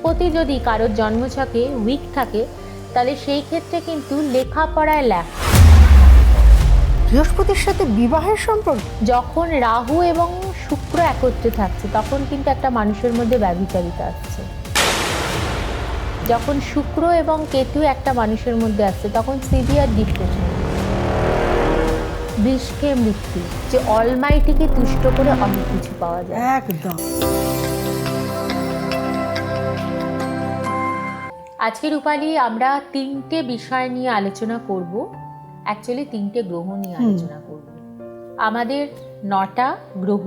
বৃহস্পতি যদি কারোর জন্মছকে উইক থাকে তাহলে সেই ক্ষেত্রে কিন্তু লেখাপড়ায় ল্যাক। বৃহস্পতির সাথে বিবাহের সম্পর্ক, যখন রাহু এবং শুক্র একত্রে থাকছে তখন কিন্তু একটা মানুষের মধ্যে ব্যভিচারিতা আসছে। যখন শুক্র এবং কেতু একটা মানুষের মধ্যে আসছে তখন সিভিয়ার ডিপ্রেশন, বিষকে মৃত্যু, যে অলমাইটিকে তুষ্ট করে অনেক কিছু পাওয়া যায়। একদম। আজকে রূপালী আমরা তিনটে বিষয় নিয়ে আলোচনা করব, অ্যাকচুয়ালি তিনটে গ্রহ নিয়ে আলোচনা করব। আমাদের 9টা গ্রহ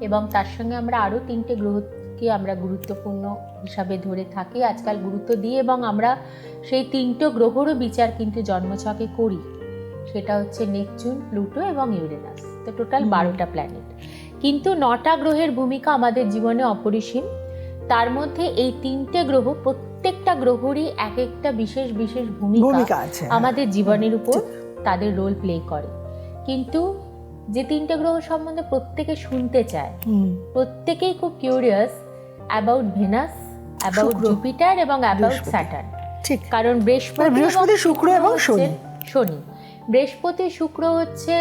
এবং তার সঙ্গে আমরা আরও তিনটে গ্রহকে আমরা গুরুত্বপূর্ণ হিসাবে ধরে থাকি, আজকাল গুরুত্ব দিই, এবং আমরা সেই তিনটে গ্রহরও বিচার কিন্তু জন্মছকে করি। সেটা হচ্ছে নেপচুন, প্লুটো এবং ইউরেনাস। তো টোটাল 12টা প্ল্যানেট, কিন্তু 9টা গ্রহের ভূমিকা আমাদের জীবনে অপরিসীম। তার মধ্যে এই তিনটে গ্রহ, প্রত্যেকটা গ্রহরই এক একটা বিশেষ বিশেষ ভূমিকা আছে আমাদের জীবনের উপর তাদের রোল প্লে করে। কিন্তু যে তিনটে গ্রহ সম্বন্ধে প্রত্যেকে শুনতে চায়, প্রত্যেকেই খুব curious about Venus, about Jupiter এবং অ্যাবাউট স্যাটার্ন। ঠিক, কারণ বৃহস্পতি, শুক্র এবং শনি। বৃহস্পতি শুক্র হচ্ছে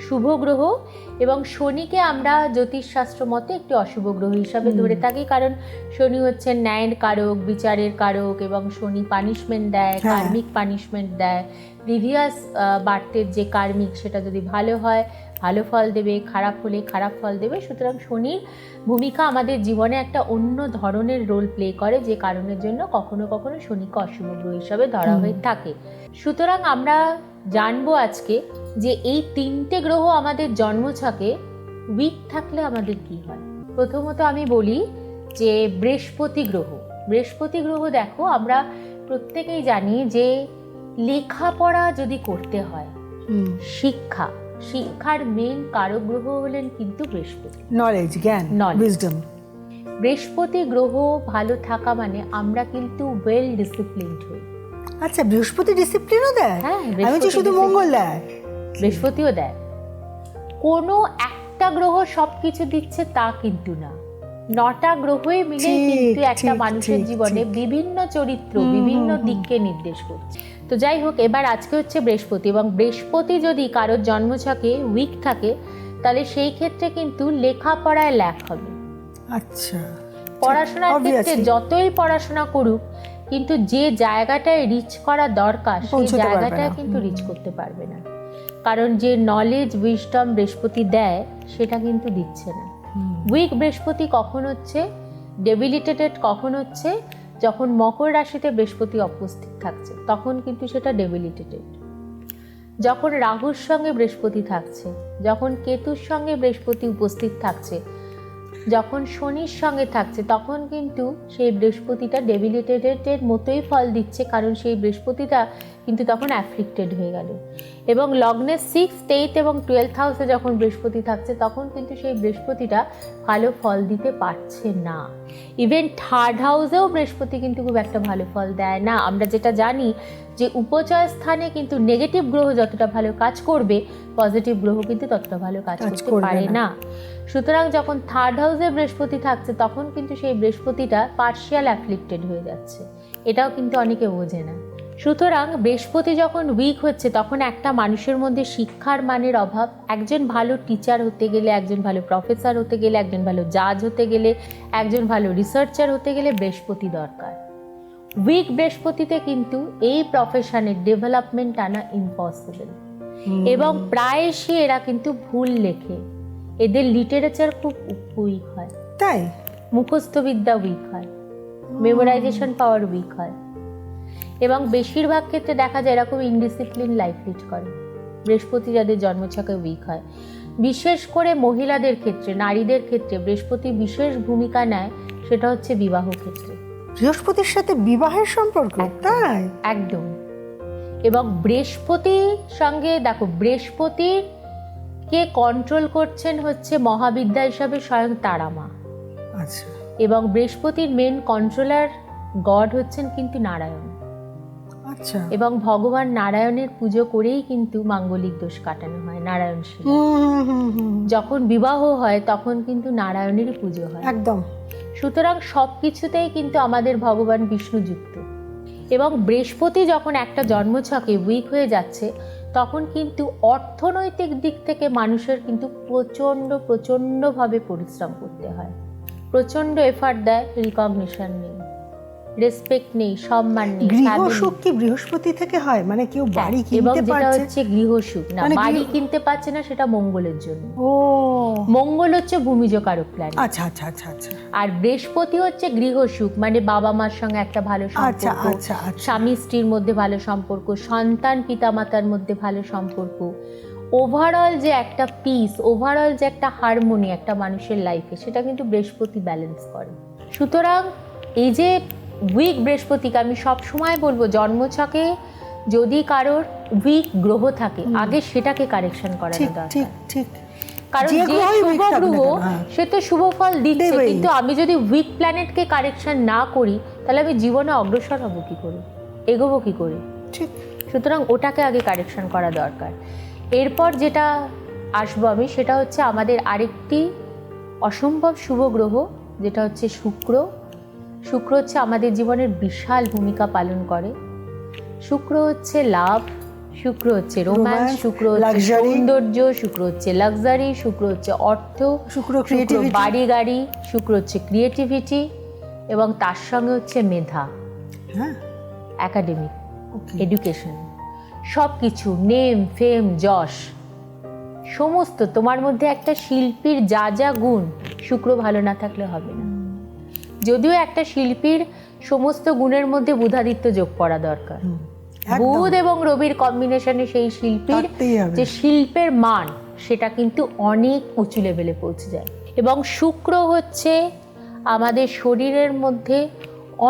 শুভ গ্রহ এবং শনিকে আমরা জ্যোতিষশাস্ত্র মতে একটি অশুভ গ্রহ হিসাবে ধরে থাকি, কারণ শনি হচ্ছে ন্যায়ের কারক, বিচারের কারক, এবং শনি পানিশমেন্ট দেয়, কার্মিক পানিশমেন্ট দেয়। প্রিভিয়াস বার্থের যে কার্মিক সেটা যদি ভালো হয় ভালো ফল দেবে, খারাপ হলে খারাপ ফল দেবে। সুতরাং শনির ভূমিকা আমাদের জীবনে একটা অন্য ধরনের রোল প্লে করে, যে কারণের জন্য কখনো কখনো শনিকে অশুভ গ্রহ হিসাবে ধরা হয়ে থাকে। সুতরাং আমরা জানবো আজকে যে এই তিনটে গ্রহ আমাদের জন্মছকে উইক থাকলে আমাদের কি হয়। প্রথমত আমি বলি যে বৃহস্পতি গ্রহ, দেখো আমরা প্রত্যেকেই জানি যে লেখাপড়া যদি করতে হয়, শিক্ষার মেন কারক গ্রহ হলেন কিন্তু বৃহস্পতি। নলেজ, জ্ঞান, উইজডম। বৃহস্পতি গ্রহ ভালো থাকা মানে আমরা কিন্তু ওয়েল ডিসিপ্লিনড হই। আচ্ছা, বৃহস্পতি ডিসিপ্লিনও দেয়? হ্যাঁ, আমি তো শুধু মঙ্গল দেয়। বৃহস্পতিও দেয়। কোনো একটা গ্রহ সবকিছু দিচ্ছে তা কিন্তু না, 9টা গ্রহই মিলে কিন্তু একটা মানুষের জীবনে বিভিন্ন চরিত্র, বিভিন্ন দিককে নির্দেশ করছে। তো যাই হোক, এবার আজকে হচ্ছে বৃহস্পতি, এবং বৃহস্পতি যদি কারোর জন্মছকে উইক থাকে তাহলে সেই ক্ষেত্রে কিন্তু লেখাপড়ায় ল্যাক হবে। আচ্ছা, পড়াশোনার ক্ষেত্রে যতই পড়াশোনা করুক কিন্তু যে জায়গাটায় রিচ করা দরকার সেই জায়গাটায় কিন্তু রিচ করতে পারবে না, কারণ যে নলেজ, উইজডম বৃহস্পতি দেয় সেটা কিন্তু দিচ্ছে না। উইক বৃহস্পতি কখন হচ্ছে, ডেবিলিটেটেড কখন হচ্ছে, যখন মকর রাশিতে বৃহস্পতি উপস্থিত থাকছে তখন কিন্তু সেটা ডেবিলিটেটেড। যখন রাহুর সঙ্গে বৃহস্পতি থাকছে, যখন কেতুর সঙ্গে বৃহস্পতি উপস্থিত থাকছে, যখন শনির সঙ্গে থাকছে তখন কিন্তু সেই বৃহস্পতিটা ডেবিলিটেটেডের মতোই ফল দিচ্ছে, কারণ সেই বৃহস্পতিটা কিন্তু তখন অ্যাফ্লিক্টেড হয়ে গেল। এবং লগ্নের 6th, 8th এবং 12th হাউসে যখন বৃহস্পতি থাকছে তখন কিন্তু সেই বৃহস্পতিটা ভালো ফল দিতে পারছে না। ইভেন 3rd হাউসেও বৃহস্পতি কিন্তু খুব একটা ভালো ফল দেয় না। আমরা যেটা জানি যে উপচয় স্থানে কিন্তু নেগেটিভ গ্রহ যতটা ভালো কাজ করবে, পজিটিভ গ্রহ কিন্তু ততটা ভালো কাজ করতে পারে না। সুতরাং যখন 3rd হাউসে বৃহস্পতি থাকছে তখন কিন্তু সেই বৃহস্পতিটা পার্শিয়াল অ্যাফ্লিক্টেড হয়ে যাচ্ছে, এটাও কিন্তু অনেকে বোঝে না। সুতরাং বৃহস্পতি যখন উইক হচ্ছে তখন একটা মানুষের মধ্যে শিক্ষার মানের অভাব। একজন ভালো টিচার হতে গেলে, একজন ভালো প্রফেসর হতে গেলে, একজন ভালো জাজ হতে গেলে, একজন ভালো রিসার্চার হতে গেলে বৃহস্পতি দরকার। উইক বৃহস্পতিতে কিন্তু এই প্রফেশনের ডেভেলপমেন্ট আনা ইম্পসিবল, এবং প্রায়শই এরা কিন্তু ভুল লেখে, এদের লিটারেচার খুব উইক হয়, তাই মুখস্থবিদ্যা উইক হয়, মেমোরাইজেশন পাওয়ার উইক হয়, এবং বেশিরভাগ ক্ষেত্রে দেখা যায় এরকম ইনডিসিপ্লিন লাইফ লিড করে বৃহস্পতি যাদের জন্মছকে উইক হয়। বিশেষ করে মহিলাদের ক্ষেত্রে, নারীদের ক্ষেত্রে বৃহস্পতি বিশেষ ভূমিকা নেয়, সেটা হচ্ছে বিবাহ ক্ষেত্রে। বৃহস্পতির সাথে বিবাহের সম্পর্ক, তাই একদম। এবং বৃহস্পতির সঙ্গে দেখো, বৃহস্পতির কে কন্ট্রোল করছেন হচ্ছে মহাবিদ্যা হিসাবে স্বয়ং তারা মা। আচ্ছা, এবং বৃহস্পতির মেন কন্ট্রোলার গড হচ্ছেন কিন্তু নারায়ণ। আচ্ছা, এবং ভগবান নারায়ণের পুজো করেই কিন্তু মাঙ্গলিক দোষ কাটানো হয়, নারায়ণ শিলা। যখন বিবাহ হয় তখন কিন্তু নারায়ণেরই পুজো হয়। একদম। সুতরাং সব কিছুতেই কিন্তু আমাদের ভগবান বিষ্ণু যুক্ত। এবং বৃহস্পতি যখন একটা জন্মছকে উইক হয়ে যাচ্ছে, তখন কিন্তু অর্থনৈতিক দিক থেকে মানুষের কিন্তু প্রচণ্ডভাবে পরিশ্রম করতে হয়, প্রচণ্ড এফার্ট দেয়, রিকগনিশন নেই, রেসপেক্ট নেই, সম্মান নেই। গৃহসুখ কি বৃহস্পতি থেকে হয়? মানে কেউ বাড়ি এবং কিনতে যেটা পারছে, হচ্ছে গৃহসুখ না, মানে বাড়ি কিনতে পারছে না, সেটা মঙ্গলের জন্য। ও মঙ্গল হচ্ছে ভূমিজ কারক প্ল্যানেট। আচ্ছা আচ্ছা আচ্ছা আচ্ছা আর বৃহস্পতি হচ্ছে গৃহসুখ, মানে বাবা মার সঙ্গে একটা ভালো আচ্ছা সম্পর্ক, আচ্ছা আচ্ছা স্বামী স্ত্রীর মধ্যে ভালো সম্পর্ক, সন্তান পিতামাতার মধ্যে ভালো সম্পর্ক, ওভারঅল যে একটা পিস, ওভারঅল যে একটা হারমোনি একটা মানুষের লাইফে, সেটা কিন্তু বৃহস্পতি ব্যালেন্স করে। সুতরাং এই যে উইক বৃহস্পতিকে আমি সবসময় বলবো, জন্মছকে যদি কারোর উইক গ্রহ থাকে, আগে সেটাকে কারেকশন করানো ঠিক দরকার। ঠিক ঠিক কারণ যে যে গ্রহই শুভ weak থাকুক না গ্রহ কেন, হ্যাঁ। সে তো শুভ ফল দিচ্ছে, দেবেই। কিন্তু আমি যদি উইক প্ল্যানেটকে কারেকশন না করি, তাহলে আমি জীবনে অগ্রসর হব কি করে, এগোবো কি করে? ঠিক সুতরাং ওটাকে আগে কারেকশন করা দরকার। এরপর যেটা আসবো আমি, সেটা হচ্ছে আমাদের আরেকটি অসম্ভব শুভ গ্রহ, যেটা হচ্ছে শুক্র। শুক্র হচ্ছে আমাদের জীবনের বিশাল ভূমিকা পালন করে। শুক্র হচ্ছে লাভ, শুক্র হচ্ছে রোম্যান্স, Romance, শুক্র হচ্ছে luxury। সৌন্দর্য, শুক্র হচ্ছে লাক্সারি, শুক্র হচ্ছে অর্থ, শুক্র শুক্র creativity। বাড়ি গাড়ি, শুক্র হচ্ছে ক্রিয়েটিভিটি, এবং তার সঙ্গে হচ্ছে মেধা, হ্যাঁ একাডেমিক, ওকে এডুকেশন, সব কিছু, নেম ফেম যশ, সমস্ত তোমার মধ্যে একটা শিল্পীর যা যা গুণ, শুক্র ভালো না থাকলে হবে না। যদিও একটা শিল্পীর সমস্ত গুণের মধ্যে বুধাদিত্য যোগ করা দরকার। বুধ এবং রবির কম্বিনেশনে সেই শিল্পীর থাকতেই হবে। যে শিল্পের মান, সেটা কিন্তু অনেক উঁচু লেভেলে পৌঁছে যায়। এবং শুক্র হচ্ছে আমাদের শরীরের মধ্যে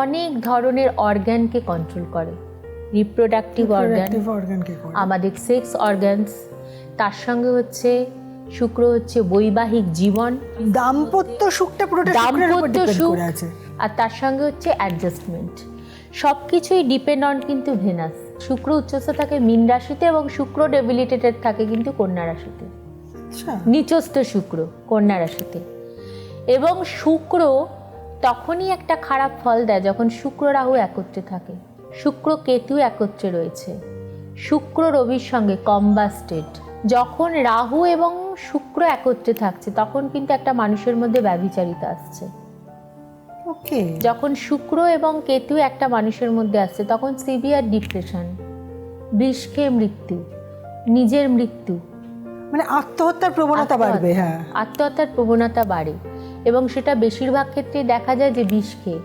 অনেক ধরনের অর্গ্যানকে কন্ট্রোল করে, রিপ্রোডাক্টিভ অর্গ্যান, অর্গানকে করে আমাদের সেক্স অর্গ্যানস। তার সঙ্গে হচ্ছে শুক্র হচ্ছে বৈবাহিক জীবন, দাম্পত্য সুখটা পুরোটা শুক্রের উপর দাম্পত্য ডিপেন্ড সুখ, করে আছে। আর তার সঙ্গে হচ্ছে অ্যাডজাস্টমেন্ট। সব কিছুই ডিপেন্ড অন কিন্তু ভেনাস। শুক্র উচ্চস্থ থাকে মীন রাশিতে, এবং শুক্র ডেবিলিটেটেড থাকে কিন্তু কন্যা রাশিতে, আচ্ছা নিচস্থ শুক্র কন্যা রাশিতে। এবং শুক্র তখনই একটা খারাপ ফল দেয় যখন শুক্র রাহু একত্রে থাকে, শুক্র কেতু একত্রে রয়েছে, শুক্র রবির সঙ্গে কম্বাস্টেড। যখন রাহু এবং শুক্র একত্রে থাকছে, তখন কিন্তু একটা মানুষের মধ্যে ব্যভিচারিতা আসছে। ওকে যখন শুক্র এবং কেতু একটা মানুষের মধ্যে আসছে, তখন সিভিয়ার ডিপ্রেশন, বিষ খেয়ে মৃত্যু, নিজের মৃত্যু, মানে আত্মহত্যার প্রবণতা বাড়বে। হ্যাঁ আত্মহত্যার প্রবণতা বাড়ে। এবং সেটা বেশিরভাগ ক্ষেত্রে দেখা যায় যে বিষ খেয়ে,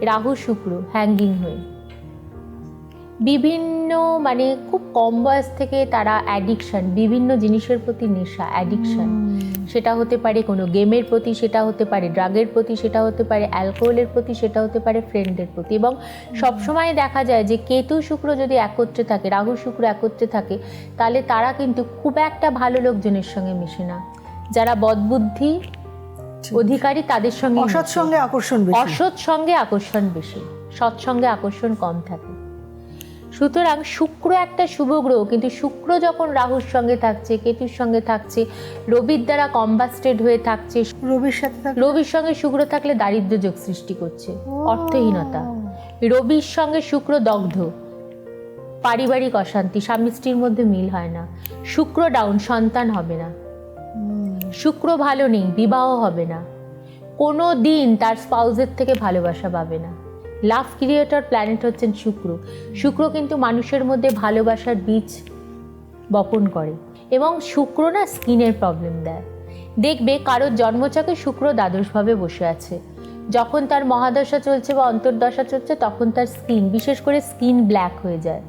রাহু শুক্র হ্যাঙ্গিং হয়ে, বিভিন্ন মানে খুব কম বয়স থেকে তারা অ্যাডিকশন, বিভিন্ন জিনিসের প্রতি নেশা, অ্যাডিকশন, সেটা হতে পারে কোনো গেমের প্রতি, সেটা হতে পারে ড্রাগের প্রতি, সেটা হতে পারে অ্যালকোহলের প্রতি, সেটা হতে পারে ফ্রেন্ডের প্রতি। এবং সবসময় দেখা যায় যে কেতু শুক্র যদি একত্রে থাকে, রাহু শুক্র একত্রে থাকে, তাহলে তারা কিন্তু খুব একটা ভালো লোকজনের সঙ্গে মেশে না। যারা বদবুদ্ধি অধিকারী, তাদের সঙ্গে অসৎ সঙ্গে আকর্ষণ বেশি। অসৎ সঙ্গে আকর্ষণ বেশি, সৎসঙ্গে আকর্ষণ কম থাকে। সুতরাং শুক্র একটা শুভ গ্রহ, কিন্তু শুক্র যখন রাহুর সঙ্গে থাকছে, কেতুর সঙ্গে থাকছে, রবির দ্বারা কম্বাস্টেড হয়ে থাকছে, রবির সাথে থাকলে রবির সঙ্গে শুক্র থাকলে দারিদ্র্য যোগ সৃষ্টি করছে, অর্থহীনতা। রবির সঙ্গে শুক্র দগ্ধ, পারিবারিক অশান্তি, স্বামী স্ত্রীর মধ্যে মিল হয় না, শুক্র ডাউন, সন্তান হবে না, শুক্র ভালো নেই, বিবাহ হবে না, কোনো দিন তার স্পাউসের থেকে ভালোবাসা পাবে না। লাভ ক্রিয়েটর প্ল্যানেট হচ্ছেন শুক্র। শুক্র কিন্তু মানুষের মধ্যে ভালোবাসার বীজ বপন করে। এবং শুক্র না স্কিনের প্রবলেম দেয়। দেখবে কারোর জন্মছকে শুক্র দ্বাদশভাবে বসে আছে, যখন তার মহাদশা চলছে বা অন্তর্দশা চলছে, তখন তার স্কিন, বিশেষ করে স্কিন ব্ল্যাক হয়ে যায়।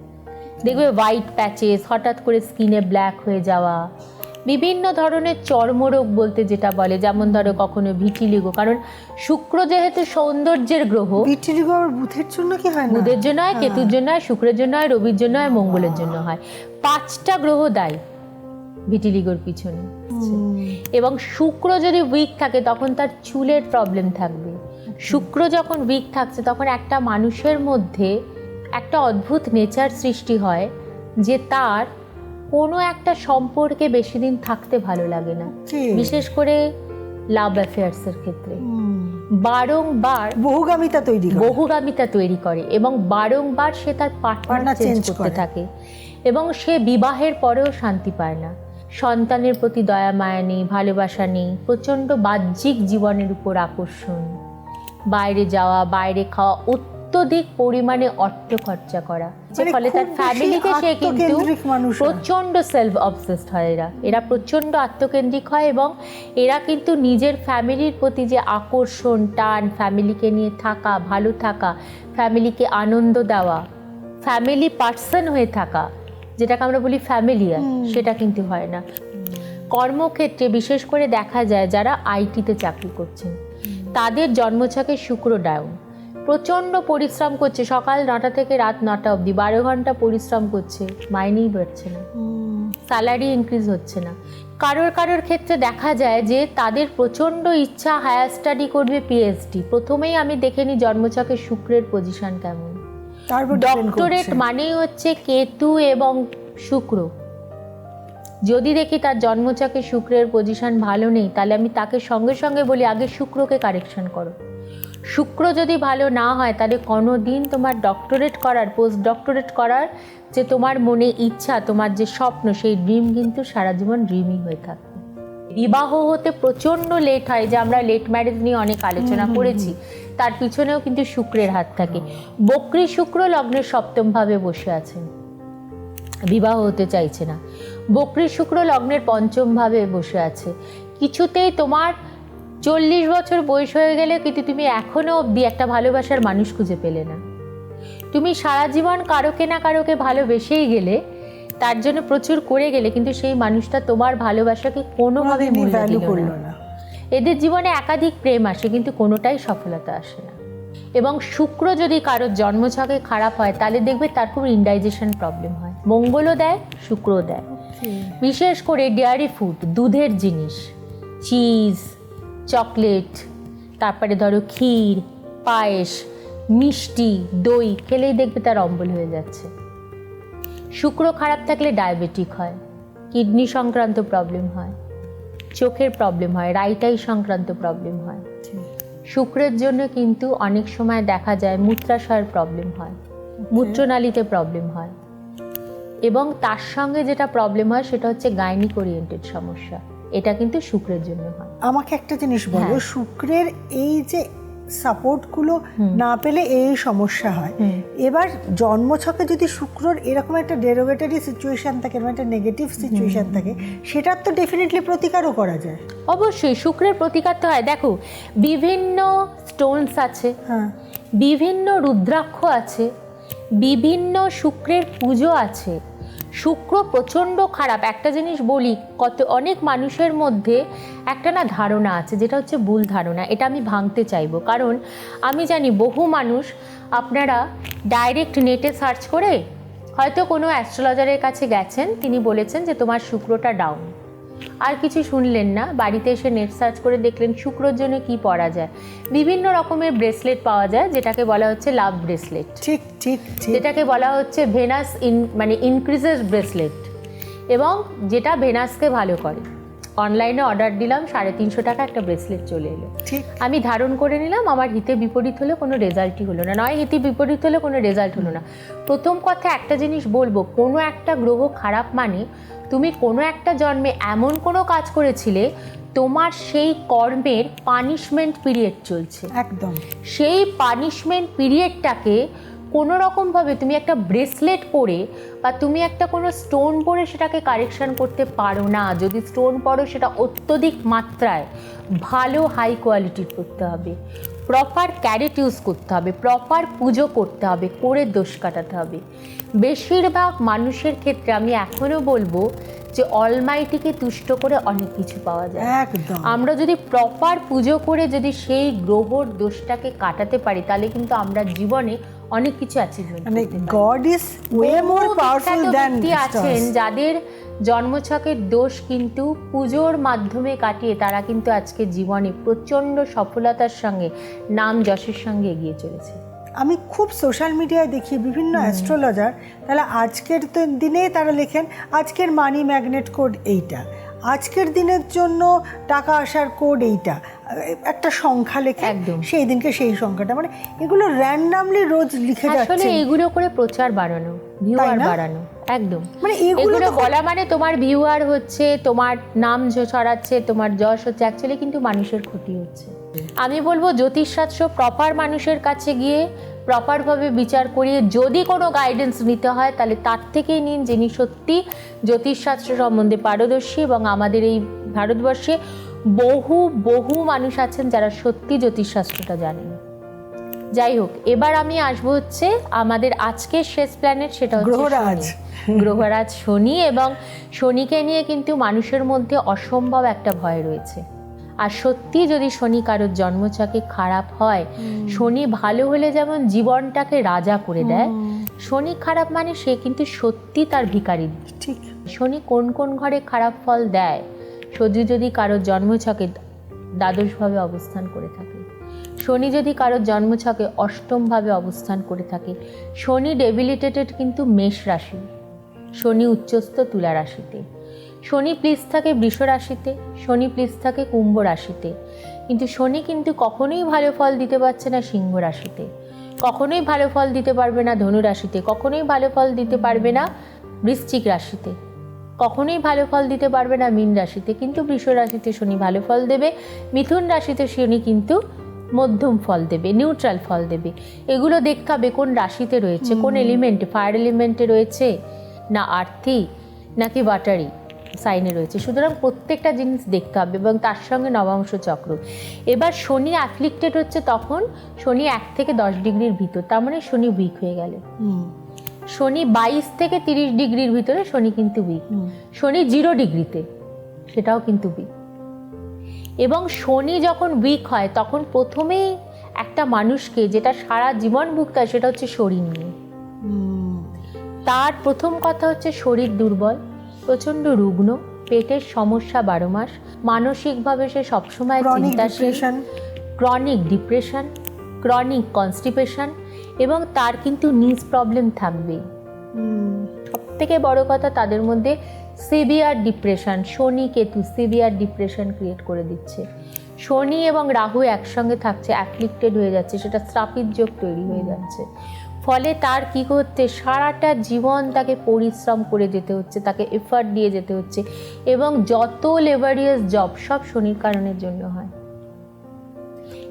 দেখবে হোয়াইট প্যাচেস, হঠাৎ করে স্কিনে ব্ল্যাক হয়ে যাওয়া, বিভিন্ন ধরনের চর্মরোগ বলতে যেটা বলে, যেমন ধরো কখনো ভিটিলিগো, কারণ শুক্র যেহেতু সৌন্দর্যের গ্রহ, ভিটিলিগো আবার বুধের জন্য কি হয় না? বুধের জন্য হয়, কেতুর জন্য হয়, শুক্রের জন্য হয়, রবির জন্য হয়, মঙ্গলের জন্য হয়। 5টা গ্রহ দায়ী ভিটিলিগোর পিছনে। এবং শুক্র যদি উইক থাকে, তখন তার চুলের প্রবলেম থাকবে। শুক্র যখন উইক থাকছে, তখন একটা মানুষের মধ্যে একটা অদ্ভুত নেচার সৃষ্টি হয় যে তার কোনো একটা সম্পর্কে বেশি দিন থাকতে ভালো লাগে না, বিশেষ করে লাভ অ্যাফেয়ার্সের ক্ষেত্রে। বারংবার বহুগামিতা তৈরি করে এবং বারংবার সে তার পার্টনার চেঞ্জ করতে থাকে এবং সে বিবাহের পরেও শান্তি পায় না। সন্তানের প্রতি দয়া মায়া নেই, ভালোবাসা নেই, প্রচণ্ড বাহ্যিক জীবনের উপর আকর্ষণ, বাইরে যাওয়া, বাইরে খাওয়া, অত্যধিক পরিমাণে অর্থ খরচা করা, যে ফলে তার ফ্যামিলিতে সে কিন্তু প্রচণ্ড সেলফ অবসেসড হয়। এরা প্রচণ্ড আত্মকেন্দ্রিক হয় এবং এরা কিন্তু নিজের ফ্যামিলির প্রতি যে আকর্ষণ, টান, ফ্যামিলিকে নিয়ে থাকা, ভালো থাকা, ফ্যামিলিকে আনন্দ দেওয়া, ফ্যামিলি পার্সন হয়ে থাকা, যেটাকে আমরা বলি ফ্যামিলিয়ার, সেটা কিন্তু হয় না। কর্মক্ষেত্রে বিশেষ করে দেখা যায় যারা আইটিতে চাকরি করছেন তাদের জন্মছকে শুক্র ডাউন, প্রচণ্ড পরিশ্রম করছে, সকাল 9টা থেকে রাত 9টা অবধি 12 ঘন্টা পরিশ্রম করছে, মাইনেই বাড়ছে না, স্যালারি ইনক্রিজ হচ্ছে না। কারোর ক্ষেত্রে দেখা যায় যে তাদের প্রচণ্ড ইচ্ছা হায়ার স্টাডি করবে, পিএইচডি। প্রথমেই আমি দেখে নিই জন্মছকে শুক্রের পজিশন কেমন। ডক্টরেট মানেই হচ্ছে কেতু এবং শুক্র। যদি দেখি তার জন্মছকে শুক্রের পজিশন ভালো নেই, তাহলে আমি তাকে সঙ্গে সঙ্গে বলি আগে শুক্রকে কারেকশন করো। শুক্র যদি ভালো না হয় তাহলে কোনো দিন তোমার ডক্টরেট করার, পোস্ট ডক্টরেট করার যে তোমার মনে ইচ্ছা, তোমার যে স্বপ্ন, সেই ড্রিম কিন্তু সারা জীবন ড্রিমই হয়ে থাকবে। বিবাহ হতে প্রচণ্ড লেট হয়, যে আমরা লেট ম্যারেজ নিয়ে অনেক আলোচনা করেছি, তার পিছনেও কিন্তু শুক্রের হাত থাকে। বক্রী শুক্র লগ্নের 7ম ভাবে বসে আছেন, বিবাহ হতে চাইছে না। বক্রী শুক্র লগ্নের 5ম ভাবে বসে আছে। কিছুতেই তোমার 40 বছর বয়স হয়ে গেলে কিন্তু তুমি এখনো অবধি একটা ভালোবাসার মানুষ খুঁজে পেলে না। তুমি সারা জীবন কারোকে না কারোকে ভালোবেসেই গেলে, তার জন্য প্রচুর করে গেলে, কিন্তু সেই মানুষটা তোমার ভালোবাসাকে কোনোভাবে মূল্য দিল না। এদের জীবনে একাধিক প্রেম আসে কিন্তু কোনোটাই সফলতা আসে না। এবং শুক্র যদি কারোর জন্মছকে খারাপ হয় তাহলে দেখবে তার খুব ইনডাইজেশন প্রবলেম হয়। মঙ্গলও দেয়, শুক্রও দেয়। বিশেষ করে ডেয়ারি ফুড, দুধের জিনিস, চিজ, চকলেট, তারপরে ধরো ক্ষীর, পায়েস, মিষ্টি, দই খেলেই দেখবে তার অম্বল হয়ে যাচ্ছে। শুক্র খারাপ থাকলে ডায়াবেটিক হয়, কিডনি সংক্রান্ত প্রবলেম হয়, চোখের প্রবলেম হয়, রাইট আই সংক্রান্ত প্রবলেম হয়। শুক্রের জন্য কিন্তু অনেক সময় দেখা যায় মূত্রাশয়ের প্রবলেম হয়, মূত্রনালীতে প্রবলেম হয়, এবং তার সঙ্গে যেটা প্রবলেম হয় সেটা হচ্ছে গাইনিক ওরিয়েন্টেড সমস্যা। এটা কিন্তু শুক্রের জন্য হয়। আমাকে একটা জিনিস বলো, শুক্রের এই যে সাপোর্টগুলো না পেলে এই সমস্যা হয়। এবার জন্মছকে যদি শুক্রর এরকম একটা ডেরোগেটরি সিচুয়েশন থাকে, একটা নেগেটিভ সিচুয়েশন থাকে, সেটার তো ডেফিনেটলি প্রতিকারও করা যায়। অবশ্যই শুক্রের প্রতিকার তো হয়। দেখো, বিভিন্ন স্টোনস আছে, বিভিন্ন রুদ্রাক্ষ আছে, বিভিন্ন শুক্রের পুজো আছে। শুক্র প্রচণ্ড খারাপ। একটা জিনিস বলি, অনেক মানুষের মধ্যে একটা না ধারণা আছে, যেটা হচ্ছে ভুল ধারণা। এটা আমি ভাঙতে চাইবো, কারণ আমি জানি বহু মানুষ আপনারা ডাইরেক্ট নেটে সার্চ করে হয়তো কোনো অ্যাস্ট্রোলজারের কাছে গেছেন, তিনি বলেছেন যে তোমার শুক্রটা ডাউন, আর কিছু শুনলেন না, বাড়িতে এসে নেট সার্চ করে দেখলেন শুক্রর জন্য কি পরা যায়। বিভিন্ন রকমের ব্রেসলেট পাওয়া যায়, যেটাকে বলা হচ্ছে লাভ ব্রেসলেট, ঠিক ঠিক, যেটাকে বলা হচ্ছে ভেনাস ইনক্রিজেস ব্রেসলেট, এবং যেটা ভেনাসকে ভালো করে। অনলাইনে অর্ডার দিলাম, 350 টাকা একটা ব্রেসলেট চলে এলো, আমি ধারণ করে নিলাম, আমার হিতে বিপরীত হলে কোনো রেজাল্টই হলো না, নয় হিতে বিপরীত হলে কোনো রেজাল্ট হলো না। প্রথম কথা একটা জিনিস বলবো, কোনো একটা গ্রহ খারাপ মানে তুমি কোনো একটা জন্মে এমন কোনো কাজ করেছিলে, তোমার সেই কর্মের পানিশমেন্ট পিরিয়ড চলছে। একদম সেই পানিশমেন্ট পিরিয়ডটাকে কোনো রকমভাবে তুমি একটা ব্রেসলেট পরে বা তুমি একটা কোনো স্টোন পরে সেটাকে কারেকশন করতে পারো না। যদি স্টোন পরো সেটা অত্যধিক মাত্রায় ভালো হাই কোয়ালিটির করতে হবে, প্রপার ক্যারেট ইউজ করতে হবে, প্রপার পুজো করতে হবে, করে দোষ কাটাতে হবে। বেশিরভাগ মানুষের ক্ষেত্রে আমি এখনও বলবো যে অলমাইটিকে তুষ্ট করে অনেক কিছু পাওয়া যায়। একদম আমরা যদি প্রপার পুজো করে যদি সেই গ্রহর দোষটাকে কাটাতে পারি, তাহলে কিন্তু আমরা জীবনে অনেক কিছু অ্যাচিভমেন্ট করতে পারি। God is way more powerful than আছেন যাদের জন্মছকের দোষ কিন্তু পুজোর মাধ্যমে কাটিয়ে তারা কিন্তু আজকে জীবনে প্রচণ্ড সফলতার সঙ্গে, নাম যশের সঙ্গে এগিয়ে চলেছে। আমি খুব সোশ্যাল মিডিয়ায় দেখি বিভিন্ন অ্যাস্ট্রোলজার, তাহলে আজকের দিনে তারা লেখেন আজকের মানি ম্যাগনেট কোড এইটা, আজকের দিনের জন্য টাকা আসার কোড এইটা, একটা সংখ্যা লেখে একদম সেই দিনকে সেই সংখ্যাটা, মানে এগুলো র্যান্ডামলি রোজ লিখে আসলে যাচ্ছে। এগুলো করে প্রচার বাড়ানো, ভিউয়ার বাড়ানো, একদম মানে এগুলো বলা মানে তোমার ভিউয়ার হচ্ছে, তোমার নাম ছড়াচ্ছে, তোমার যশ হচ্ছে, অ্যাকচুয়ালি কিন্তু মানুষের ক্ষতি হচ্ছে। আমি বলবো জ্যোতিষশাস্ত্র প্রপার মানুষের কাছে গিয়ে প্রপারভাবে বিচার করিয়ে যদি কোনো গাইডেন্স নিতে হয় তাহলে তার থেকেই নিন যিনি সত্যি জ্যোতিষশাস্ত্র সম্বন্ধে পারদর্শী। এবং আমাদের এই ভারতবর্ষে বহু বহু মানুষ আছেন যারা সত্যি জ্যোতিষশাস্ত্রটা জানেন। যাই হোক, এবার আমি আসবো হচ্ছে আমাদের আজকের শেষ প্ল্যানেট, সেটা হচ্ছে গ্রহরাজ। গ্রহরাজ শনি। এবং শনিকে নিয়ে কিন্তু মানুষের মধ্যে অসম্ভব একটা ভয় রয়েছে। আর সত্যি যদি শনি কারোর জন্মছকে খারাপ হয়, শনি ভালো হলে যেমন জীবনটাকে রাজা করে দেয়, শনি খারাপ মানে সে কিন্তু সত্যি তার ভিখারি। ঠিক। শনি কোন কোন ঘরে খারাপ ফল দেয়, শনি যদি কারোর জন্মছকে দ্বাদশভাবে অবস্থান করে থাকে, শনি যদি কারোর জন্মছকে অষ্টমভাবে অবস্থান করে থাকে, শনি ডেবিলিটেটেড কিন্তু মেষ রাশি, শনি উচ্চস্থ তুলা রাশিতে, শনি প্লিজ থাকে বৃষ রাশিতে, শনি প্লিজ থাকে কুম্ভ রাশিতে, কিন্তু শনি কিন্তু কখনোই ভালো ফল দিতে পারছে না সিংহ রাশিতে, কখনোই ভালো ফল দিতে পারবে না ধনু রাশিতে, কখনোই ভালো ফল দিতে পারবে না বৃশ্চিক রাশিতে, কখনোই ভালো ফল দিতে পারবে না মীন রাশিতে, কিন্তু বৃষ রাশিতে শনি ভালো ফল দেবে, মিথুন রাশিতে শনি কিন্তু মধ্যম ফল দেবে, নিউট্রাল ফল দেবে। এগুলো দেখতে হবে কোন রাশিতে রয়েছে, কোন এলিমেন্টে, ফায়ার এলিমেন্টে রয়েছে না আর্থি নাকি ওয়াটারি সাইনে রয়েছে। সুতরাং প্রত্যেকটা জিনিস দেখতে হবে এবং তার সঙ্গে নবাংশ চক্র। এবার শনি অ্যাফ্লিক্টেড হচ্ছে তখন শনি 1 থেকে 10 ডিগ্রির ভিতর, তার মানে শনি উইক হয়ে গেল। শনি 22 থেকে 30 ডিগ্রির ভিতরে শনি কিন্তু উইক। শনি 0 ডিগ্রিতে সেটাও কিন্তু উইক। এবং শনি যখন উইক হয় তখন প্রথমেই একটা মানুষকে যেটা সারা জীবন ভুগতে হয় সেটা হচ্ছে শরীর নিয়ে। তার প্রথম কথা হচ্ছে শরীর দুর্বল, প্রচণ্ড রুগ্ন, পেটের সমস্যা 12 মাস, মানসিকভাবে সে সবসময় চিন্তাশীল, ক্রনিক ডিপ্রেশন, ক্রনিক কনস্টিপেশন, এবং তার কিন্তু নিজ প্রবলেম থাকবে। সব থেকে বড় কথা তাদের মধ্যে সিভিয়ার ডিপ্রেশন, শনি কেতু সিভিয়ার ডিপ্রেশন ক্রিয়েট করে দিচ্ছে। শনি এবং রাহু একসঙ্গে থাকছে, অ্যাফ্লিক্টেড হয়ে যাচ্ছে, সেটা শ্রাপিত যোগ তৈরি হয়ে যাচ্ছে। ফলে তার কি করতে সারাটা জীবন তাকে পরিশ্রম করে যেতে হচ্ছে, তাকে এফার্ট দিয়ে যেতে হচ্ছে, এবং যত লেবারিয়াস জব সব শনির কারণের জন্য হয়।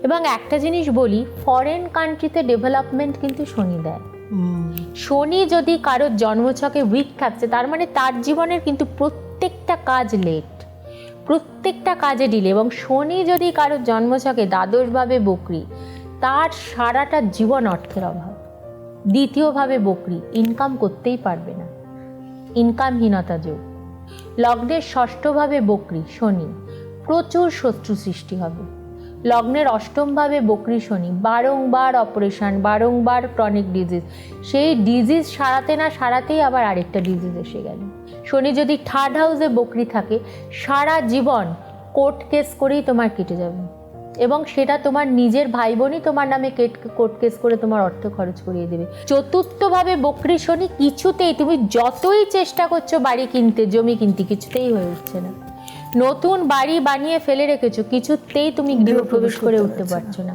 এবং একটা জিনিস বলি, ফরেন কান্ট্রিতে ডেভেলপমেন্ট কিন্তু শনি দেয়। শনি যদি কারোর জন্মছকে উইক থাকছে তার মানে তার জীবনের কিন্তু প্রত্যেকটা কাজ লেট, প্রত্যেকটা কাজে ডিলে। এবং শনি যদি কারোর জন্মছকে দ্বাদশভাবে বকরি, তার সারাটা জীবন অর্থের অভাব। দ্বিতীয়ভাবে বকরি, ইনকাম করতেই পারবে না, ইনকামহীনতা যোগ। লগ্নের ষষ্ঠভাবে বকরি শনি, প্রচুর শত্রু সৃষ্টি হবে। লগ্নের অষ্টমভাবে বকরি শনি, বারংবার অপারেশন, বারংবার ক্রনিক ডিজিজ, সেই ডিজিজ সারাতে না সারাতেই আবার আরেকটা ডিজিজ এসে গেল। শনি যদি থার্ড হাউসে বকরি থাকে, সারা জীবন কোর্ট কেস করেই তোমার কেটে যাবে, এবং সেটা তোমার নিজের ভাই বোনই তোমার নামে কোর্ট কেস করে তোমার অর্থ খরচ করিয়ে দেবে। চতুর্থভাবে বকরি শনি, কিছুতেই তুমি যতই চেষ্টা করছো বাড়ি কিনতে, জমি কিনতে, কিছুতেই হয়ে উঠছে না। নতুন বাড়ি বানিয়ে ফেলে রেখেছো, কিছুতেই তুমি গৃহপ্রবেশ করে উঠতে পারছো না।